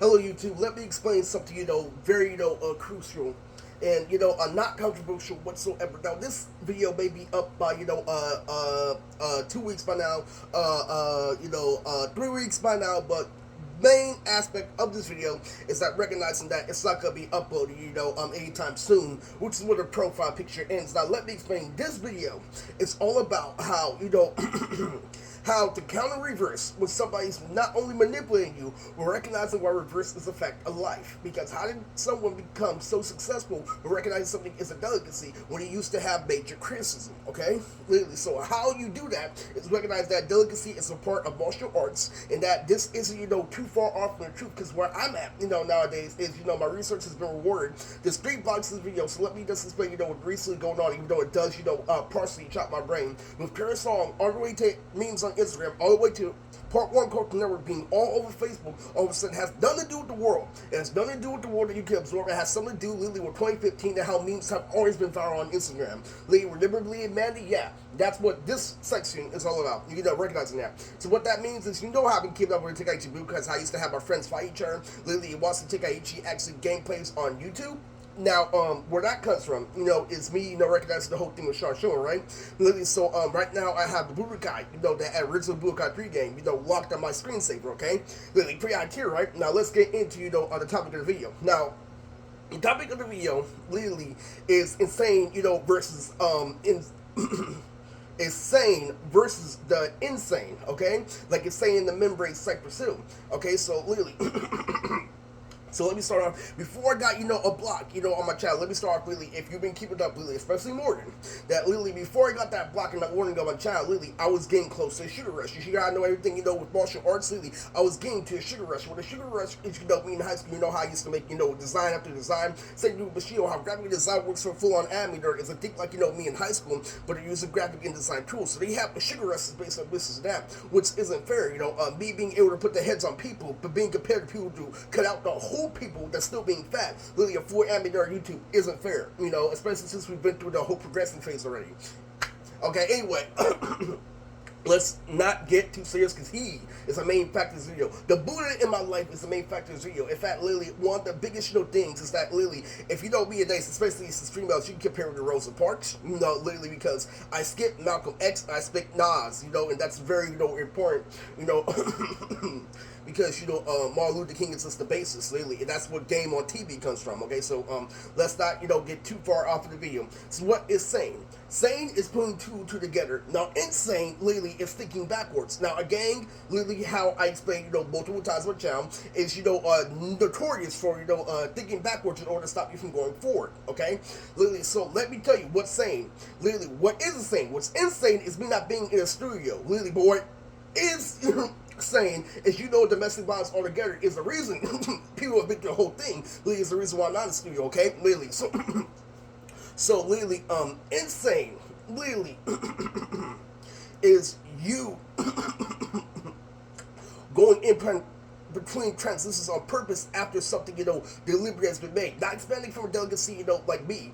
Hello, YouTube. Let me explain something, very, crucial and, not controversial whatsoever. Now, this video may be up by, 2 weeks by now, 3 weeks by now, but main aspect of this video is that recognizing that it's not going to be uploaded, anytime soon, which is where the profile picture ends. Now, let me explain. This video is all about how, how to counter reverse when somebody's not only manipulating you, but recognizing why reverse is a fact of life. Because how did someone become so successful when recognizing something is a delicacy when he used to have major criticism, okay? Literally, so how you do that is recognize that delicacy is a part of martial arts and that this isn't, too far off from the truth. Because where I'm at, nowadays is, my research has been rewarded. There's 3 blocks of this video, so let me just explain, what's recently going on, even though it does, partially chop my brain. With current song, all the way to memes on Instagram, all the way to part one Cartoon Network being all over Facebook, all of a sudden has nothing to do with the world. It has nothing to do with the world that you can absorb. It has something to do literally with 2015 and how memes have always been viral on Instagram. Literally, remember Lee and Mandy? Yeah, that's what this section is all about. You know, recognizing that. So what that means is, how I've been keeping up with Tekaichi because I used to have my friends fight each other. Literally, watching Tekaichi actually gameplays on YouTube. Now, where that comes from, is me, recognizing the whole thing with Sean Showing, right? Literally, so, right now I have the Budokai, the original Budokai 3 game, locked on my screensaver, okay? Literally, pretty idea, right? Now, let's get into, on the topic of the video. Now, the topic of the video, literally, is insane, versus, is sane versus the insane, okay? Like it's saying the membrane Cypress Hill, okay? So, literally... So let me start off, before I got, a block, on my channel, let me start off, really, if you've been keeping up, really, especially Morgan, that literally, before I got that block and that warning on my channel, literally, I was getting close to a sugar rush. You gotta know everything, with martial arts, literally, I was getting to a sugar rush. With a sugar rush, is, me in high school, how I used to make, design after design, same thing with Bushido, how graphic design works for full-on animator is a thing like, me in high school, but they're using graphic and design tools, so they have a sugar rush based on this and that, which isn't fair, me being able to put the heads on people, but being compared to people to cut out the whole people that's still being fat. Literally, a 4 animator on YouTube isn't fair, especially since we've been through the whole progression phase already. Okay, anyway, let's not get too serious because he is the main factor of this video. The Buddha in my life is the main factor of this video. In fact, literally, one of the biggest, things is that, literally, if you know me and Dace, especially since streamers, you can compare it to Rosa Parks, literally, because I skipped Malcolm X, I skipped Nas, and that's very, important, because, Martin Luther King is just the basis, literally, and that's what game on TV comes from, okay? So, let's not, get too far off of the video. So, what is Sane? Sane is putting two and two together. Now, insane, literally, is thinking backwards. Now, a gang, literally, how I explained, multiple times on my channel, is, notorious for, thinking backwards in order to stop you from going forward, okay? Literally, so let me tell you what's sane. Literally, what is insane? What's insane is me not being in a studio, literally, but what is saying is, domestic violence altogether is the reason people have been through the whole thing. Literally, is the reason why I'm not in the studio, okay? Literally, so, so literally, insane, literally, is you going in between transitions on purpose after something, deliberate has been made. Not expanding from a delicacy, like me,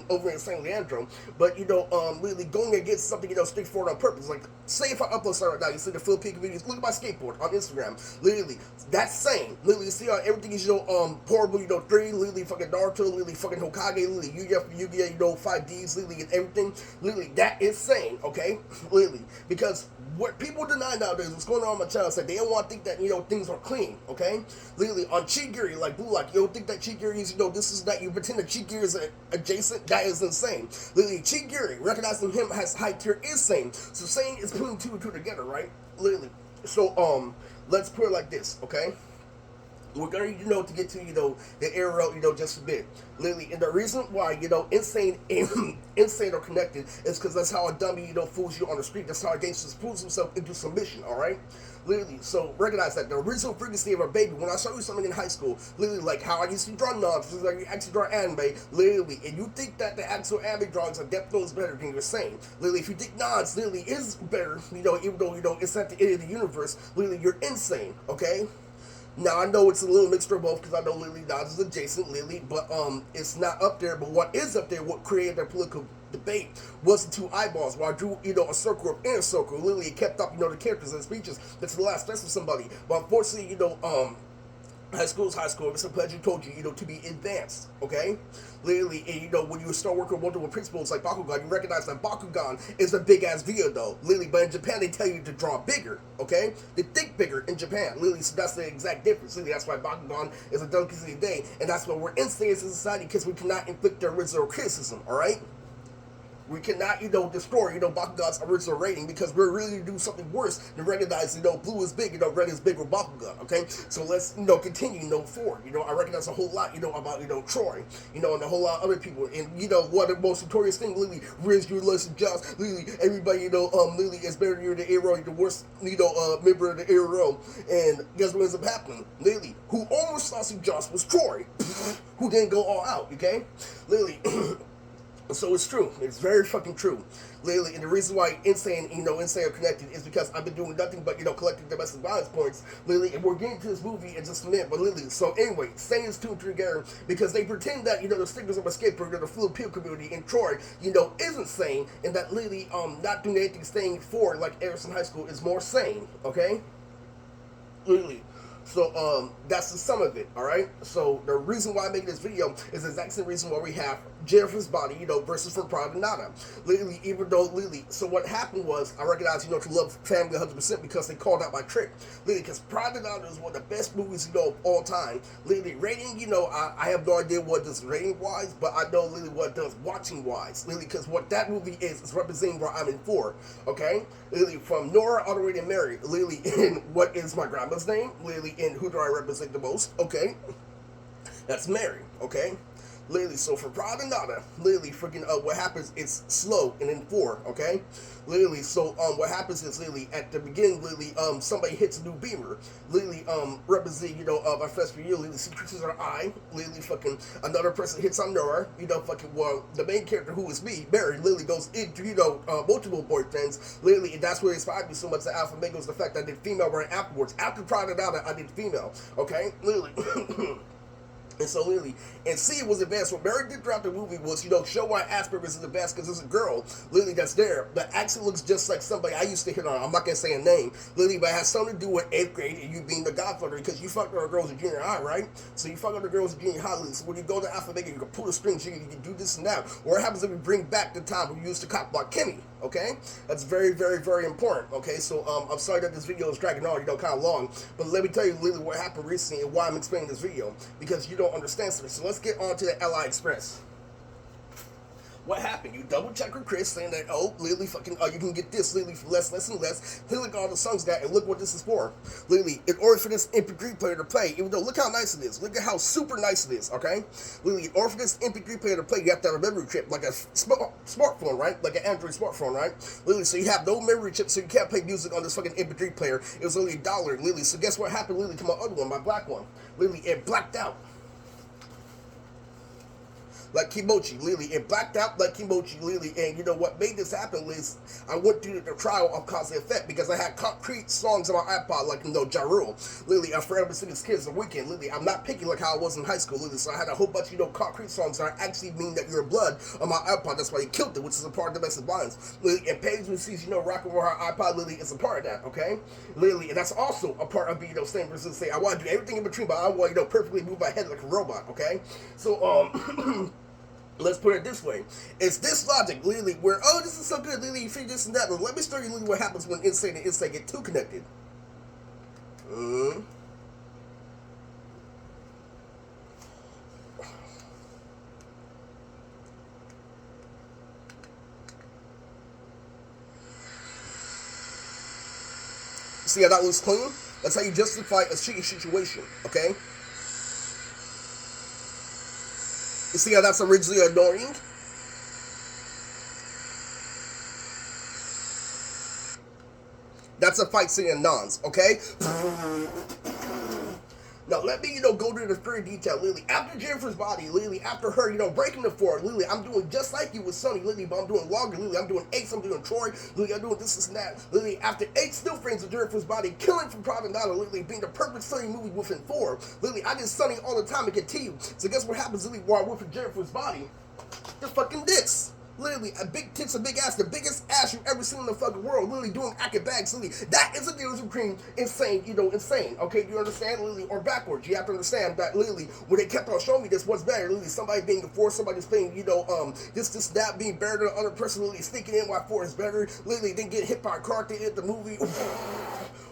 over in San Leandro, but, literally going against something, straightforward on purpose. Like, say if I upload something right now, you see the Philippine videos, look at my skateboard on Instagram, literally, that's sane. Literally, you see how everything is, horrible, 3, literally, fucking Naruto, literally, fucking Hokage, literally, Yu-Gi-Oh, 5Ds, literally, and everything, literally, that is sane, okay? Literally, because what people deny nowadays, what's going on my channel, is that they don't want to think that, things are clean, okay? Literally, on Chigiri, like Blue Lock, you don't think that Chigiri is, this is that, you pretend that Chigiri is adjacent, that is insane. Literally, Chigiri, recognizing him as high tier is sane. So Sane is putting two and two together, right? Literally. So, let's put it like this, okay? We're gonna, to get to, the arrow, just a bit. Literally, and the reason why, insane and insane are connected is because that's how a dummy, fools you on the street. That's how a gangster pulls himself into submission, alright? Literally, so recognize that the original frequency of a baby, when I showed you something in high school, literally, like how I used to draw nonsense, like you actually draw anime, literally, and you think that the actual anime drawings of Death Note is better than you're saying. Literally, if you think Nas literally is better, even though, it's at the end of the universe, literally, you're insane, okay? Now, I know it's a little mixture of both, because I know Lily Nas is adjacent, Lily, but it's not up there. But what is up there, what created their political debate was the two eyeballs, where I drew, a circle of inner circle. Literally, it kept up, the characters and speeches. That's the last test of somebody. But unfortunately, high school is high school. It's a pledge you told you, to be advanced, okay? Literally, and when you start working with multiple principles like Bakugan, you recognize that Bakugan is a big ass video, though. Literally, but in Japan, they tell you to draw bigger, okay? They think bigger in Japan. Literally, so that's the exact difference. Literally, that's why Bakugan is a delicacy today, and that's why we're insane as a society, because we cannot inflict their original criticism, alright? We cannot, destroy, Bakugan's original rating, because we're really do something worse than recognize, blue is big, red is big with Bakugan, okay? So let's, continue, forward. I recognize a whole lot, about, Troy, and a whole lot of other people. And, one of the most notorious thing, literally, Riz, your lesson jobs, literally, everybody, literally is better than the arrow, the worst, member of the arrow. And guess what ends up happening? Literally, who almost lost his jobs was Troy, who didn't go all out, okay? Literally, so it's true. It's very fucking true. Literally, and the reason why Insane, Insane are connected is because I've been doing nothing but, collecting domestic violence points. Literally, and we're getting to this movie in just a minute, but literally, so anyway, Sane is two and three together because they pretend that, the stickers of a skateboard, the Filipino community in Troy, isn't sane, and that literally, not doing anything staying forward like Emerson High School is more sane, okay? Literally. So, that's the sum of it, alright? So, the reason why I'm making this video is the exact same reason why we have Jennifer's Body, versus For Prada Nada. Literally, even though, literally, so what happened was, I recognized, to love family 100% because they called out my trick. Literally, because Prada Nada is one of the best movies, of all time. Literally, rating, I have no idea what it does rating-wise, but I know, literally, what it does watching-wise. Literally, because what that movie is representing what I'm in for, okay? Literally, from Nora all the way to Mary. Literally, in what is my grandma's name? Literally, in who do I represent the most? Okay, that's Mary. Okay, literally. So for Prada Nada, literally, freaking what happens is slow and in four. Okay, literally. So what happens is literally at the beginning, literally somebody hits a new beamer. Literally represent my freshman year. Literally, she creases her eye. Literally, fucking another person hits on Nora. Fucking the main character who is me, Mary. Literally goes into multiple boyfriends. Literally, and that's where it inspired me so much. The Alpha Mega was the fact that I did female right afterwards. After Prada Nada, I did female. Okay, literally. And so literally, and C was advanced. What Mary did throughout the movie was, show why Asperger's is advanced because there's a girl, literally, that's there that actually looks just like somebody I used to hit on. I'm not going to say a name, literally, but it has something to do with 8th grade and you being the godfather because you fucked other girls in junior high, right? So you fuck other girls in junior high, so when you go to Alpha Mega, you can pull the strings, you can do this and that. Or what happens if we bring back the time we used to cop block Kimmy, okay? That's very, very, very important, okay? So I'm sorry that this video is dragging on, kind of long, but let me tell you literally what happened recently and why I'm explaining this video, because you don't understand something. So let's get on to the LI Express. What happened? You double check with Chris saying that, literally fucking, you can get this literally for less and less. Look all the songs got, and look what this is for. Literally, in order for this MP3 player to play, even though look how nice it is, look at how super nice it is, okay? Literally, in order for this MP3 player to play, you have to have a memory chip, like a smartphone, right? Like an Android smartphone, right? Literally, so you have no memory chip, so you can't play music on this fucking MP3 player. It was only $1, literally. So guess what happened, literally, to my other one, my black one? Literally, it blacked out. Like Kimochi, literally, it blacked out like Kimochi, literally, and what made this happen is I went through the trial of cause and effect because I had concrete songs on my iPod, like, Ja Rule, literally, I forever sing his kids the weekend, literally, I'm not picky like how I was in high school, literally, so I had a whole bunch of, concrete songs that actually mean that you're blood on my iPod, that's why he killed it, which is a part of domestic violence, literally, and Paige when sees, rocking with her iPod, literally, is a part of that, okay, literally, and that's also a part of being, staying versus say, I want to do everything in between, but I want, perfectly move my head like a robot, okay, so, let's put it this way. It's this logic, literally, where, this is so good, literally, you figure this and that. Let me show you literally what happens when Insane and Insane get too connected. See how that looks clean? That's how you justify a shitty situation, okay? You see how that's originally annoying? That's a fight scene in Nons, okay? Now, let me, go to the third detail, Lily. After Jennifer's Body, Lily, after her, breaking the floor, Lily, I'm doing just like you with Sunny, Lily, but I'm doing longer, Lily, I'm doing Ace, I'm doing Troy, Lily, I'm doing this and that, Lily, after 8 still frames of Jennifer's Body, killing from Prada Nada, Lily, being the perfect Sunny movie within 4, Lily, I did Sunny all the time and continue. So guess what happens, Lily, while I'm with Jennifer's Body? The fucking dicks. literally, a big tits, a big ass, the biggest ass you've ever seen in the fucking world, literally doing acrobatics, literally. That is the difference between insane, insane. Okay, do you understand, literally, or backwards? You have to understand that, literally, when they kept on showing me this, what's better, literally, somebody being the force, somebody's playing, that being better than the other person, literally, sneaking in why four is better, literally, then get hit by a car at the end of the movie.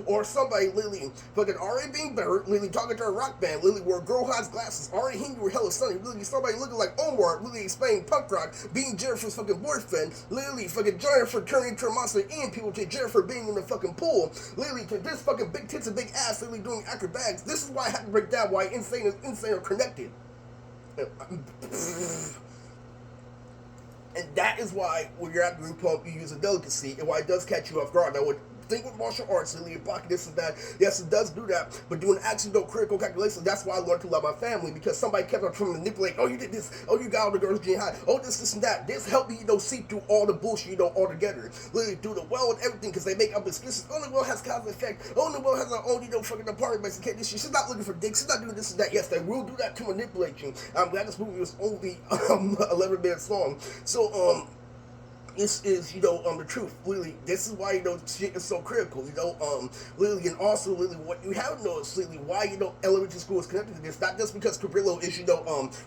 Or somebody literally fucking already being better, literally talking to a rock band, literally where a girl has glasses, already hinting were hella sunny, literally somebody looking like Omar, literally explaining punk rock, being Jennifer's fucking boyfriend, literally fucking Jennifer turning into a monster and people to Jennifer being in the fucking pool, literally to this fucking big tits and big ass, literally doing acrobatics. This is why I had to break down why insane are connected. And that is why when you're at the group pump, you use a delicacy, and why it does catch you off guard. Now, think with martial arts, literally blocking this and that. Yes, it does do that, but doing actually critical calculations, that's why I learned to love my family, because somebody kept on trying to manipulate, oh, you did this, oh, you got all the girls getting high, oh, this and that. This helped me, see through all the bullshit, all together. Literally through the well and everything, because they make up excuses. Oh, the well has cause and effect. Oh, the well has our own, fucking apartment, but she this shit. She's not looking for dicks. She's not doing this and that. Yes, they will do that to manipulate you. I'm glad this movie was only 11 minutes long. So, this is, the truth. Literally, this is why, shit is so critical, literally, and also, literally, what you haven't noticed, literally, why, elementary school is connected to this, not just because Cabrillo is,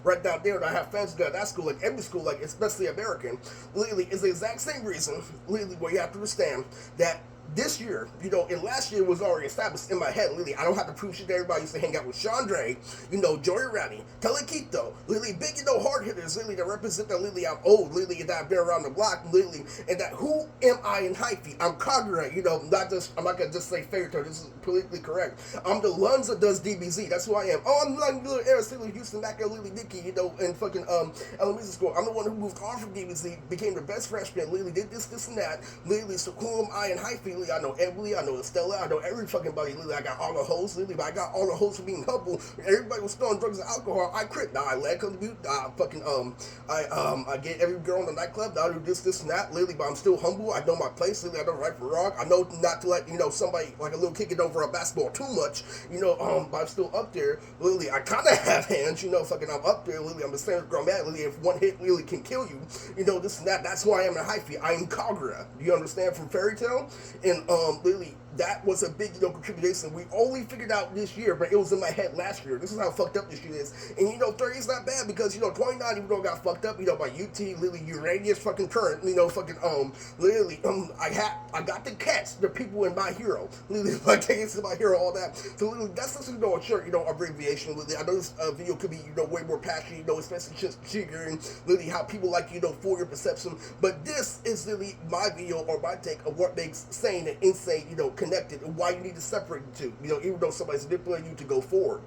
right down there, and I have friends at that school, like every school, like, especially American, literally, is the exact same reason, literally, where you have to understand that this year, and last year was already established in my head, literally, I don't have to prove shit to everybody. I used to hang out with Chandre, Joey Ratty, Telequito, literally big, hard hitters, literally, that represent that, literally, I'm old, literally, that I've been around the block, literally, and that who am I in hyphy? I'm Kagura, I'm not gonna just say fairy tale, this is politically correct. I'm the Luns that does DBZ, that's who I am. Oh, I'm like little Aris, literally, Houston, back at Lily Dickey, in fucking, elementary school. I'm the one who moved on from DBZ, became the best freshman, literally, did this, and that, literally, so who am I in hyphy? I know Emily, I know Estella, I know every fucking body. Literally, I got all the hoes. Literally, but I got all the hoes for being humble. Everybody was throwing drugs and alcohol. I quit. Now I let contribute. I get every girl in the nightclub. Now I do this, and that. Literally, but I'm still humble. I know my place. Literally, I know right from wrong. I know not to let somebody like a little kid get over a basketball too much. But I'm still up there. Literally, I kind of have hands. Fucking I'm up there. Literally, I'm the same girl mad. Literally, if one hit really can kill you. This and that. That's who I am in hyphy. I am Kagura. Do you understand from Fairy Tale? And literally, that was a big, contribution. We only figured out this year, but it was in my head last year. This is how fucked up this shit is. And 30 is not bad because 29, even though it got fucked up, by UT, literally Uranus fucking current, literally, I got to catch the people in My Hero. Literally, like it's My Hero, all that. So literally, that's just a short, abbreviation. Literally, I know this video could be, way more passionate, especially just triggering, literally how people like, for your perception. But this is literally my video or my take of what makes sane and insane, connected, and why you need to separate the two, even though somebody's manipulating you to go forward.